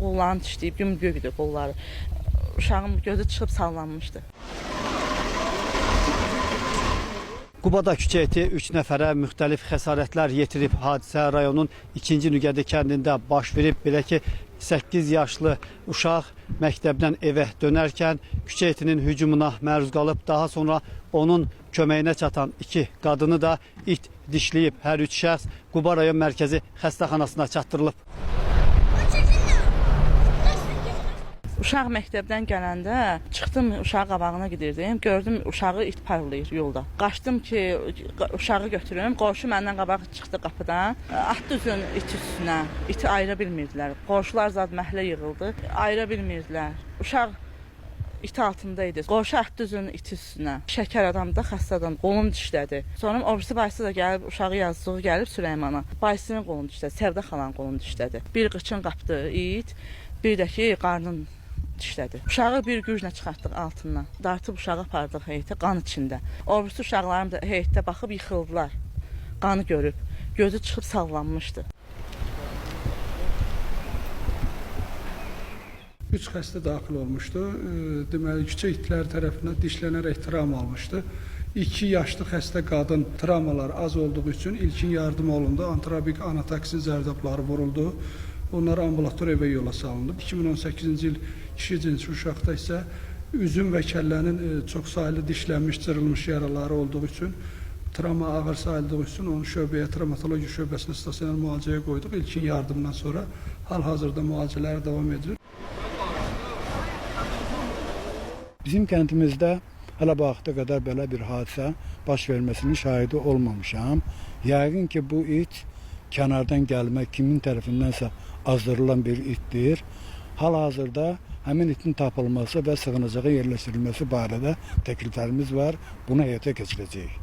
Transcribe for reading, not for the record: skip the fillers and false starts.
qollarını dişləyib, gümrgüydü qolları. Uşağın gözü çıxıb sallanmışdı. Qubada küçə iti 3 nəfərə müxtəlif xəsarətlər yetirib. Hadisə rayonun 2-ci Nüqədi kəndində baş verib. Belə ki, 8 yaşlı uşaq məktəbdən evə dönərkən küçə itinin hücumuna məruz qalıb. Daha sonra onun köməyinə çatan 2 qadını da it dişləyib. Hər 3 şəxs Quba rayon mərkəzi xəstəxanasına çatdırılıb. Uşaq məktəbdən gələndə çıxdım, uşağı qabağına gedirdim. Gördüm uşağı it parlayır yolda. Qaçdım ki, uşağı götürüm. Qonşu məndən qabaq çıxdı qapıdan. Atdı üzün it üstünə. İti ayıra bilmirdilər. Qonşular zad məhlə yığıldı. Ayıra bilmirdilər. Uşaq it altındaydı. Qonşu atdı üzün it üstünə. Şəkər adamdı, xəstə adam. Qolum dişlədi. Sonra o birisi bacısı da gəlib, uşağı yazdığı gəlib Süleymana. Bacısının qolunu dişlədi, Səvdə xalanın qolunu dişlədi. Bir qıçın qapdı it, bir də ki, qarnın dişlədi. Uşağı bir güclə çıxartdıq altından. Dartıb uşağı apardıq heyətə, qan içində. O birisi uşaqlarım da heyətdə baxıb yıxıldılar. Qanı görüb, gözü çıxıb sallanmışdı. 3 xəstə daxil olmuşdu. Deməli, küçə itləri tərəfindən dişlənərək travma almışdı. 2 yaşlı xəstə qadın travmalar az olduğu üçün ilkin yardım olundu. Antrobik anataksin zərdabları vuruldu. Onlar ambulator evə yola salındı. 2018-ci il kişi cinsi uşaqda isə üzüm və kəllənin çox saylı dişlənmiş, cırılmış yaraları olduğu üçün, travma ağır sayıldığı üçün onu şöbəyə, travmatologiya şöbəsinə stasionar müalicəyə qoyduq. İlkin yardımdan sonra hal-hazırda müalicələr davam edilir. Bizim kəndimizdə hələ bu vaxta qədər belə bir hadisə baş verməsinin şahidi olmamışam. Yəqin ki, bu it kənardan gəlmə kimin tərəfindənsə azdırılan bir itdir. Hal-hazırda həmin itin tapılması və sığınacağa yerləşdirilməsi barədə təkliflərimiz var. Bunu həyata keçirəcəyik.